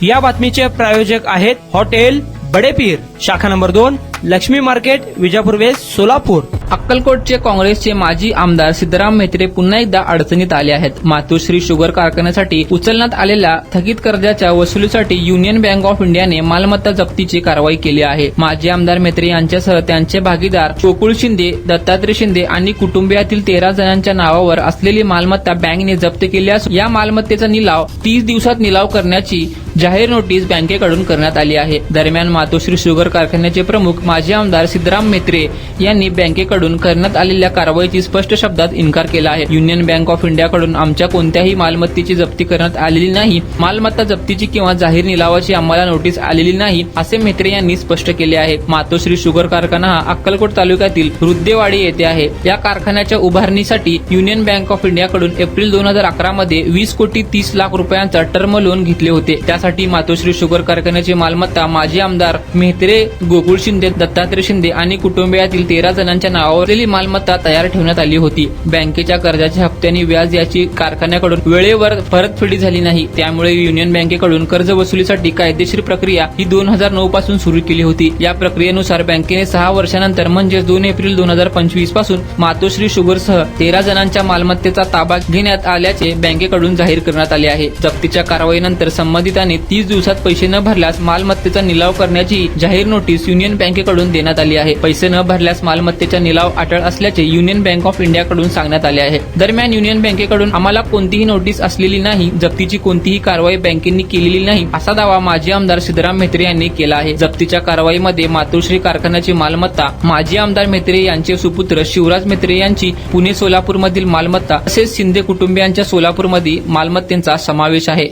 या बातमीचे प्रायोजक आहेत हॉटेल बडेपीर, शाखा number 2, Lakshmi market, Vijapur west, Solapur. अक्कलकोटचे काँग्रेसचे माजी आमदार सिद्धराम म्हेत्रे पुन्हा एकदा अडचणीत आले आहेत। मातोश्री शुगर कारखान्यासाठी उचलण्यात आलेल्या थकीत कर्जाच्या वसुलीसाठी युनियन बँक ऑफ इंडियाने मालमत्ता जप्तीची कारवाई केली आहे। माजी आमदार म्हेत्रे यांच्यासह त्यांचे भागीदार गोकुळ शिंदे, दत्तात्रय शिंदे आणि कुटुंबियातील 13 जणांच्या नावावर असलेली मालमत्ता बँकेने जप्त केली असून या मालमत्तेचा निलाव 30 दिवसात निलाव करण्याची जाहीर नोटीस बँकेकडून करण्यात आली आहे। दरम्यान मातोश्री शुगर कारखान्याचे प्रमुख माजी आमदार सिद्धराम म्हेत्रे यांनी बँकेकडून करण्यात आलेल्या कारवाईची स्पष्ट शब्दात इन्कार केला आहे। युनियन बँक ऑफ इंडियाकडून आमच्या कोणत्याही मालमत्तेची जप्ती करण्यात आलेली नाही, मालमत्ता जप्तीची किंवा जाहीर निलावाची आम्हाला नोटीस आलेली नाही, असे म्हेत्रे यांनी स्पष्ट केले आहे। मातोश्री शुगर कारखाना हा अक्कलकोट तालुक्यातील रुद्देवाडी येथे आहे। या कारखान्याच्या उभारणीसाठी युनियन बँक ऑफ इंडियाकडून एप्रिल 2011 मध्ये 20,30,00,000 रुपयांचा टर्म लोन घेतले होते। त्यासाठी मातोश्री शुगर कारखान्याची मालमत्ता माजी आमदार म्हेत्रे, गोकुळ शिंदे, दत्तात्रय शिंदे आणि कुटुंबियातील 13 जणांच्या नावावरली मालमत्ता तयार ठेवण्यात आली होती। बँकेच्या कर्जाच्या हप्त्यांनी व्याज याची कारखान्याकडून वेळेवर परतफेडी झाली नाही, त्यामुळे युनियन बँकेकडून कर्ज वसुलीसाठी कायदेशीर प्रक्रिया ही 2009 पासून सुरू केली होती। या प्रक्रियेनुसार बँकेने 6 वर्षानंतर म्हणजेच 2 एप्रिल 2025 पासून मातोश्री शुगरसह 13 जणांच्या मालमत्तेचा ताबा घेण्यात आल्याचे बँकेकडून जाहीर करण्यात आले आहे। जप्तीच्या कारवाईनंतर संबंधितांनी 30 दिवसात पैसे न भरल्यास मालमत्तेचा निलाव करण्याची जाहीर नोटीस युनियन बँकेकडून देण्यात आली आहे। पैसे न भरल्यास मालमत्तेचा निलाव अटळ असल्याचे युनियन बँक ऑफ इंडियाकडून सांगण्यात आले आहे। दरम्यान युनियन बँकेकडून आम्हाला कोणतीही नोटीस असलेली नाही, जप्तीची कोणतीही कारवाई बँकेने केलेली नाही, असा दावा माजी आमदार सिद्धराम म्हेत्रे यांनी केला आहे। जप्तीच्या कारवाईमध्ये मातोश्री कारखान्याची मालमत्ता, माजी आमदार म्हेत्रे यांचे सुपुत्र शिवराज म्हेत्रे यांची पुणे सोलापूरमधील मालमत्ता तसेच शिंदे कुटुंबियांच्या सोलापूरमधील मालमत्तेचा समावेश आहे।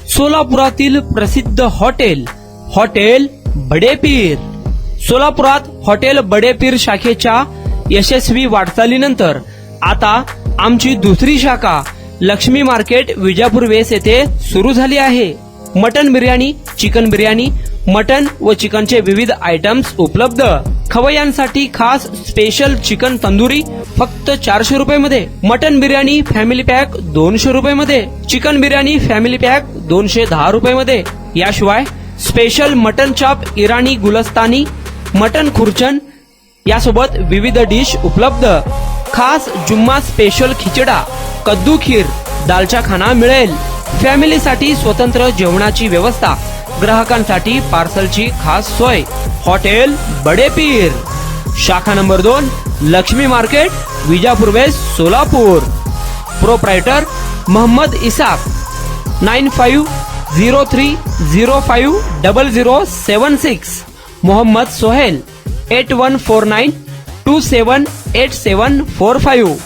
सोलापुरातील प्रसिद्ध हॉटेल बडेपीर। सोलापुरात हॉटेल बडेपीर शाखेच्या यशस्वी वाटचालीनंतर आता आमची दुसरी शाखा लक्ष्मी मार्केट, विजापूर वेस्ट येथे सुरू झाली आहे। Mutton biryani, chicken biryani, mutton व चिकनचे विविध आयटम्स उपलब्ध। खवय्यांसाठी खास स्पेशल चिकन तंदुरी फक्त 400 रुपये मध्ये, मटन बिर्याणी फॅमिली पॅक 200 रुपये मध्ये, चिकन बिर्याणी फॅमिली पॅक 210 रुपये मध्ये। याशिवाय स्पेशल मटन चाप, इराणी गुलस्तानी, मटन खुर्चन यासोबत विविध डिश उपलब्ध। खास जुम्मा स्पेशल खिचडा, कद्दू खीर, दालचा खाना मिळेल। फॅमिलीसाठी स्वतंत्र जेवणाची व्यवस्था, ग्राहकांसाठी पार्सलची खास सोय। हॉटेल बडेपीर, शाखा number 2, Lakshmi market, Vijapur west, Solapur. Proprietor Mohammad Isak, 9503050076। Mohammad Sohail, 8149278745।